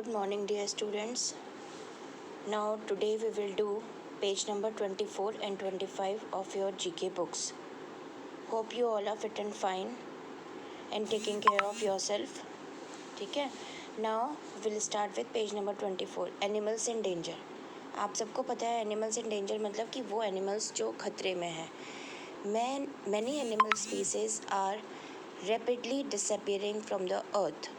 Good morning, dear students. Now, today we will do page number 24 and 25 of your GK books. Hope you all are fit and fine and taking care of yourself. ठीक है. Now, we'll start with page number 24. Animals in danger. आप सबको पता है animals in danger मतलब कि वो animals जो खतरे में हैं. Many animal species are rapidly disappearing from the earth.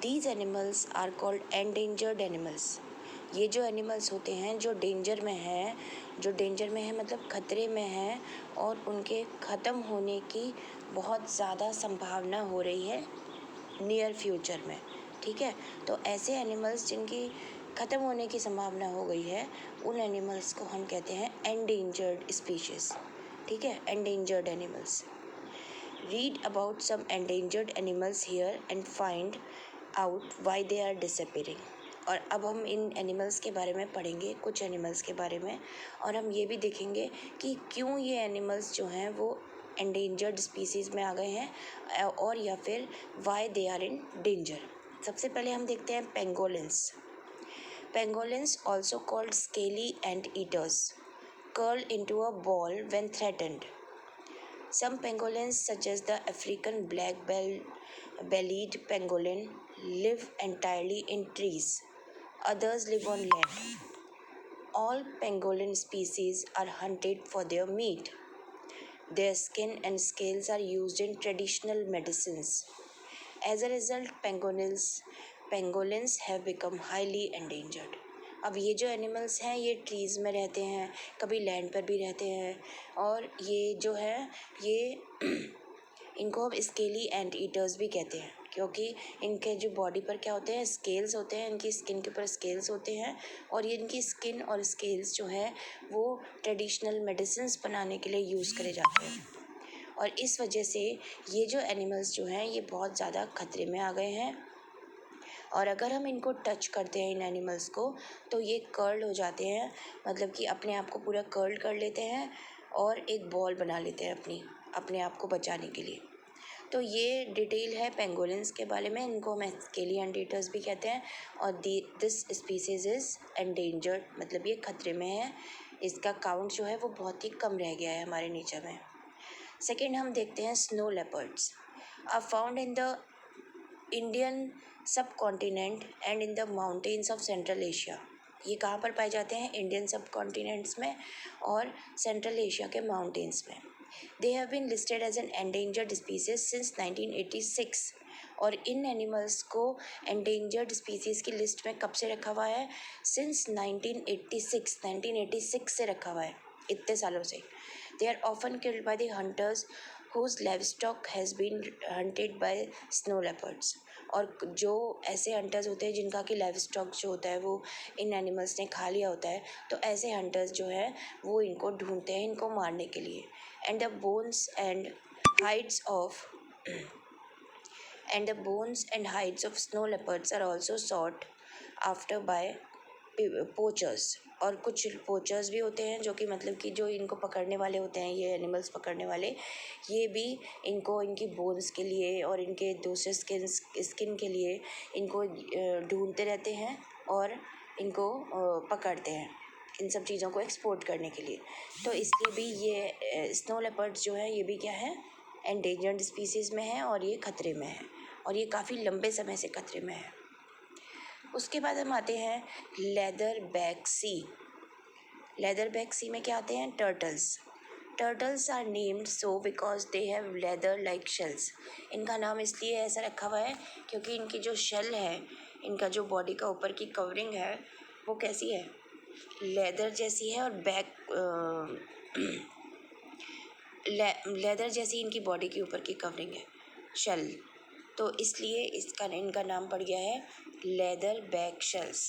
These animals are called endangered animals. ये जो एनिमल्स होते हैं जो डेंजर में है मतलब खतरे में है और उनके ख़त्म होने की बहुत ज़्यादा संभावना हो रही है नियर फ्यूचर में. ठीक है, तो ऐसे एनिमल्स जिनकी ख़त्म होने की संभावना हो गई है उन एनिमल्स को हम कहते हैं एंडेंजर्ड स्पीशीज़. ठीक है, endangered animals. Read about some endangered animals here and find out why they are disappearing. और अब हम इन एनिमल्स के बारे में पढ़ेंगे, कुछ एनिमल्स के बारे में, और हम ये भी देखेंगे कि क्यों ये एनिमल्स जो हैं वो एंडेंजर्ड स्पीसीज़ में आ गए हैं और या फिर why they are in danger. सबसे पहले हम देखते हैं pangolins. Pangolins also called scaly anteaters curl into a ball when threatened. Some pangolins, such as the African black-bellied pangolin, live entirely in trees. Others live on land. All pangolin species are hunted for their meat. Their skin and scales are used in traditional medicines. As a result, pangolins have become highly endangered. अब ये जो animals हैं ये trees में रहते हैं, कभी land पर भी रहते हैं, और ये जो है ये इनको हम स्केली एंट ईटर्स भी कहते हैं क्योंकि इनके जो बॉडी पर क्या होते हैं, स्केल्स होते हैं, इनकी स्किन के ऊपर स्केल्स होते हैं, और ये इनकी स्किन और स्केल्स जो हैं वो ट्रेडिशनल मेडिसिन्स बनाने के लिए यूज़ करे जाते हैं. और इस वजह से ये जो एनिमल्स जो हैं ये बहुत ज़्यादा खतरे में आ गए हैं. और अगर हम इनको टच करते हैं इन एनिमल्स को तो ये कर्ल हो जाते हैं, मतलब कि अपने आप को पूरा कर्ल कर लेते हैं और एक बॉल बना लेते हैं अपने आप को बचाने के लिए. तो ये डिटेल है पेंगोलिन्स के बारे में. इनको हम स्केली एंडेटर्स भी कहते हैं और दिस स्पीसीज इज़ एंडेंजर्ड मतलब ये खतरे में है. इसका काउंट जो है वो बहुत ही कम रह गया है हमारे नेचर में. सेकेंड हम देखते हैं snow leopards. Are found in the Indian subcontinent and in the mountains of Central Asia. ये कहाँ पर पाए जाते हैं? इंडियन सब कॉन्टिनेंट्स में और सेंट्रल एशिया के माउंटेन्स में. They have been listed as an endangered species since 1986. और इन एनिमल्स को एंडेंजर्ड स्पीसीज़ की लिस्ट में कब से रखा हुआ है? सिंस 1986 से रखा हुआ है, इतने सालों से. They are often killed by the hunters whose livestock has been hunted by snow leopards. और जो ऐसे हंटर्स होते हैं जिनका कि लाइव स्टॉक जो होता है वो इन एनिमल्स ने खा लिया होता है, तो ऐसे हंटर्स जो है वो इनको ढूंढते हैं इनको मारने के लिए. And the bones and hides of snow leopards are also sought after by poachers. और कुछ पोचर्स भी होते हैं जो कि मतलब कि जो इनको पकड़ने वाले होते हैं, ये एनिमल्स पकड़ने वाले, ये भी इनको इनकी बोन्स के लिए और इनके दूसरे स्किन के लिए इनको ढूंढते रहते हैं और इनको पकड़ते हैं इन सब चीज़ों को एक्सपोर्ट करने के लिए. तो इसलिए भी ये स्नो लेपर्ड्स जो है ये भी क्या है, एंडेंजर्ड स्पीसीज़ में है और ये खतरे में है और ये काफ़ी लंबे समय से खतरे में है. उसके बाद हम आते हैं leatherback sea. Leatherback sea में क्या आते हैं? Turtles. Turtles are named so because they have leather like shells. इनका नाम इसलिए ऐसा रखा हुआ है क्योंकि इनकी जो शेल है, इनका जो बॉडी का ऊपर की कवरिंग है वो कैसी है? लेदर जैसी है और लेदर जैसी इनकी बॉडी के ऊपर की कवरिंग है, शेल. तो इसलिए इनका नाम पड़ गया है leather back shells.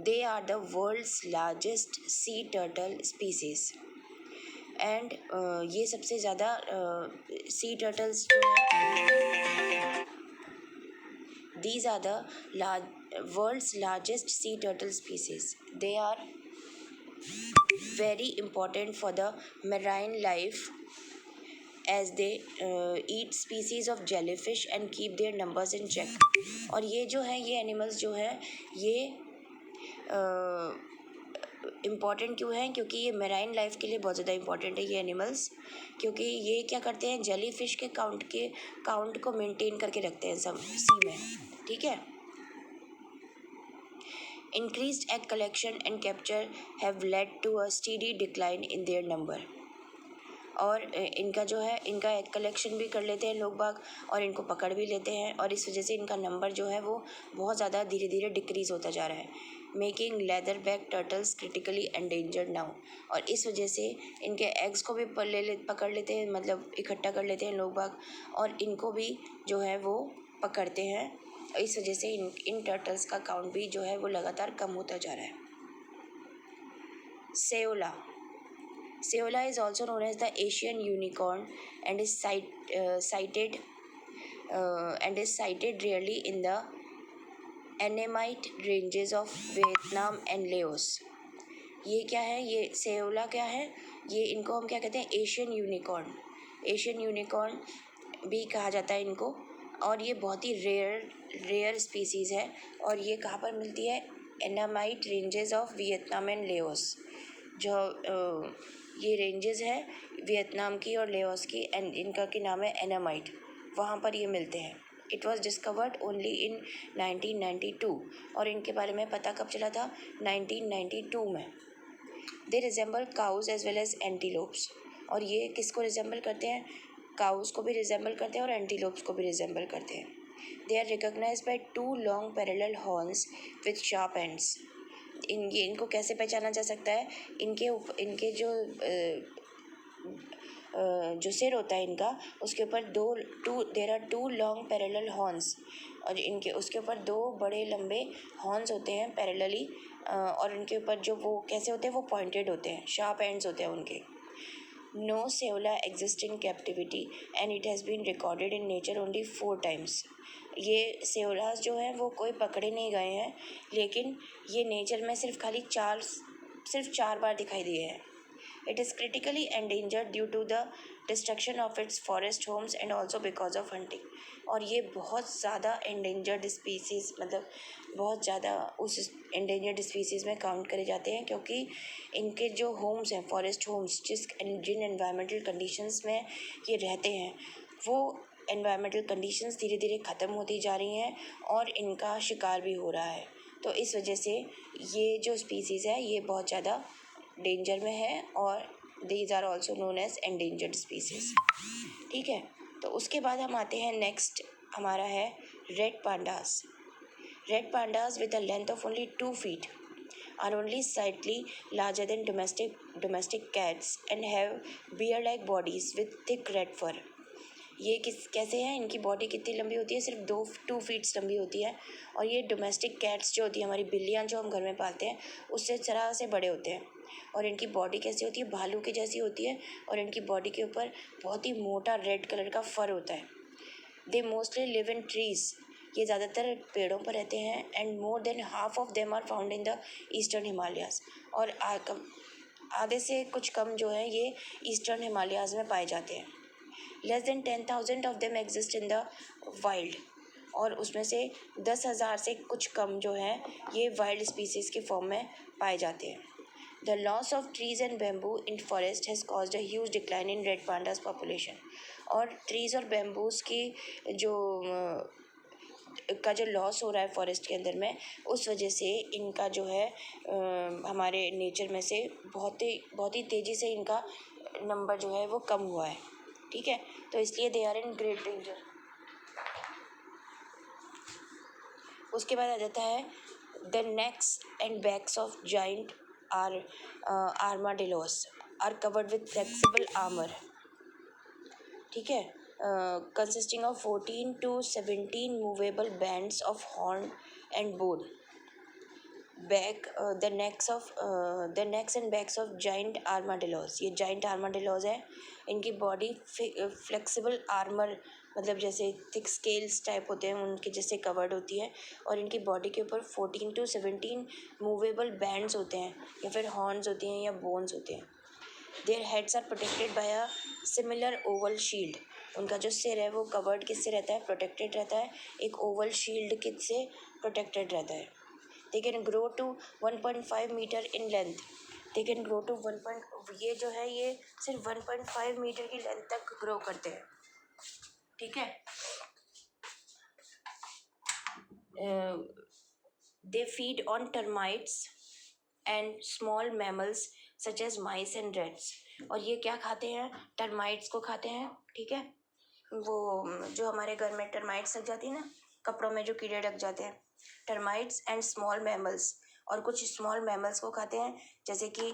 They are the world's largest sea turtle species. And ये सबसे ज़्यादा सी टर्टल्स जो हैं, these are the world's largest sea turtle species. They are very important for the marine life as they eat species of jellyfish and keep their numbers in check. और ये जो है ये एनिमल्स जो है ये इम्पॉर्टेंट क्यों है? क्योंकि ये मेराइन लाइफ के लिए बहुत ज़्यादा इम्पॉर्टेंट है ये एनिमल्स, क्योंकि ये क्या करते हैं, जेली फिश के काउंट को मेंटेन करके रखते हैं सब सी में, ठीक है। Increased egg collection and capture have led to a steady decline in their number. और इनका जो है इनका एग कलेक्शन भी कर लेते हैं लोग बाग और इनको पकड़ भी लेते हैं, और इस वजह से इनका नंबर जो है वो बहुत ज़्यादा धीरे धीरे डिक्रीज़ होता जा रहा है, making leather back turtles critically endangered now. और इस वजह से इनके एग्स को भी पकड़ लेते हैं, मतलब इकट्ठा कर लेते हैं लोग बाग, और इनको भी जो है वो पकड़ते हैं। इस वजह से इन टर्टल्स का काउंट भी जो है वो लगातार कम होता जा रहा है। सेओला Seola is also known as the Asian unicorn and is cited rarely in the Annamite ranges of Vietnam and Laos. ये क्या है? ये सेओला क्या है? ये इनको हम क्या कहते हैं? एशियन यूनिकॉर्न भी कहा जाता है इनको, और ये बहुत ही रेयर स्पीसीज़ है, और ये कहाँ पर मिलती है? एनामाइट ranges of Vietnam and Laos. जो ये रेंजेस है वियतनाम की और लेओस की, एंड इनका की नाम है एनामाइट, वहाँ पर ये मिलते हैं। It was discovered only in 1992, और इनके बारे में पता कब चला था? 1992 में। They resemble cows as well as antelopes. और ये किसको रिजेंबल करते हैं? काउज को भी रिजेंबल करते हैं और एंटीलोप्स को भी रिजेंबल करते हैं। They are recognized by 2 long parallel horns with sharp ends. इनको कैसे पहचाना जा सकता है? इनके जो सिर होता है इनका, उसके ऊपर there are 2 long parallel horns, और इनके उसके ऊपर 2 बड़े लंबे हॉर्न्स होते हैं पैरेलली, और इनके ऊपर जो वो कैसे होते हैं, वो पॉइंटेड होते हैं, शार्प एंड्स होते हैं उनके। No saola exist in captivity and it has been recorded in nature only 4 times. ये सेओलास जो हैं वो कोई पकड़े नहीं गए हैं, लेकिन ये नेचर में सिर्फ 4 बार दिखाई दिए हैं। It is critically endangered due to the destruction of its forest homes and also because of hunting. और ये बहुत ज़्यादा एंडेंजर्ड स्पीसीज़, मतलब बहुत ज़्यादा उस एंडेंजर्ड स्पीसीज़ में काउंट करे जाते हैं, क्योंकि इनके जो होम्स हैं, फॉरेस्ट होम्स, जिन एनवायरमेंटल कंडीशंस में ये रहते हैं, वो एनवायरमेंटल कंडीशंस धीरे धीरे ख़त्म होती जा रही हैं और इनका शिकार भी हो रहा है। तो इस वजह से ये जो स्पीसीज़ है ये बहुत ज़्यादा डेंजर में है, और these are also known as endangered species, ठीक है। तो उसके बाद हम आते हैं नेक्स्ट, हमारा है red pandas. Red pandas with a length of only 2 feet are only slightly larger than domestic cats and have bear-like bodies with thick red fur. ये कैसे हैं? इनकी बॉडी कितनी लंबी होती है? सिर्फ 2 फीट्स लंबी होती है, और ये डोमेस्टिक कैट्स जो होती है, हमारी बिल्लियाँ जो हम घर में पालते हैं, उससे ज़रा से बड़े होते हैं। और इनकी बॉडी कैसी होती है? भालू की जैसी होती है, और इनकी बॉडी के ऊपर बहुत ही मोटा रेड कलर का फर होता है। They mostly live in trees. ये ज़्यादातर पेड़ों पर रहते हैं, and more than half of them are found in the eastern Himalayas. और आधे से कुछ कम जो है ये ईस्टर्न हिमालयाज़ में पाए जाते हैं। Less than 10,000 of them exist in the wild. और उसमें से 10,000 से कुछ कम जो है ये वाइल्ड स्पीसीज़ के फॉर्म में पाए जाते हैं। The loss of trees and bamboo in forest has caused a huge decline in red pandas population. और ट्रीज़ और बैम्बूज की जो लॉस हो रहा है फॉरेस्ट के अंदर में, उस वजह से इनका जो है हमारे नेचर में से बहुत ही तेज़ी से इनका नंबर जो है वो कम हुआ है, ठीक है। तो इसलिए they are in great danger. उसके बाद आ जाता है the necks and backs of giant armadillos are covered with flexible armour, ठीक है, consisting of 14 to 17 movable bands of horn and bone. The necks and backs of giant armadillos, ये giant armadillos है। इनकी बॉडी फ्लेक्सिबल आर्मर, मतलब जैसे thick scales type होते हैं उनके जैसे कवर्ड होती है, और इनकी बॉडी के ऊपर 14 to 17 मूवेबल बैंड्स होते हैं, या फिर हॉर्न्स होती हैं या बोन्स होते हैं। Their heads are protected by a similar oval shield. उनका जो सिर है वो कवर्ड किससे रहता है, प्रोटेक्टेड रहता है, एक ओवल शील्ड किससे प्रोटेक्टेड रहता है। They can grow to 1.5 metre in length. They can grow to 1. ये जो है ये सिर्फ 1.5 मीटर की लेंथ तक ग्रो करते हैं, ठीक है। They feed on termites and small mammals such as mice and rats. और ये क्या खाते हैं, टर्माइट्स को खाते हैं, ठीक है। वो जो हमारे घर में टर्माइट्स लग जाती है ना, कपड़ों में जो कीड़े लग जाते हैं, टर्माइट्स एंड स्मॉल मैमल्स, और कुछ स्मॉल मैमल्स को खाते हैं, जैसे कि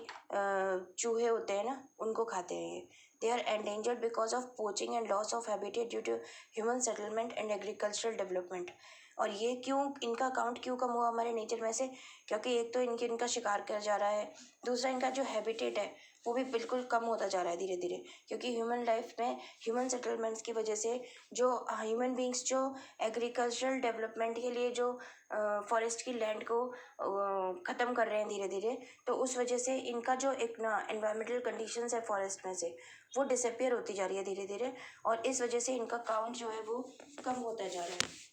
चूहे होते हैं ना, उनको खाते हैं ये। They are endangered because of poaching and loss of habitat due to human settlement and agricultural development. और ये क्यों, इनका काउंट क्यों कम हुआ हमारे नेचर में से, क्योंकि एक तो इनका शिकार किया जा रहा है, दूसरा इनका जो हैबिटेट है वो भी बिल्कुल कम होता जा रहा है धीरे धीरे, क्योंकि ह्यूमन लाइफ में ह्यूमन सेटलमेंट्स की वजह से जो ह्यूमन बींग्स जो एग्रीकल्चरल डेवलपमेंट के लिए जो फॉरेस्ट की लैंड को ख़त्म कर रहे हैं धीरे धीरे, तो उस वजह से इनका जो एक ना एनवायरमेंटल कंडीशंस है फॉरेस्ट में से वो डिसअपियर होती जा रही है धीरे धीरे, और इस वजह से इनका काउंट जो है वो कम होता जा रहा है।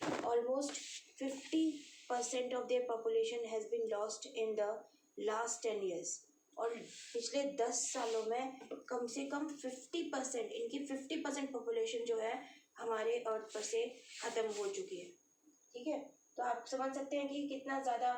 Almost 50% of their population has been lost in the last 10 years. और पिछले 10 सालों में कम से कम 50%, इनकी 50% पॉपुलेशन जो है हमारे अर्थ पर से ख़त्म हो चुकी है, ठीक है। तो आप समझ सकते हैं कि कितना ज़्यादा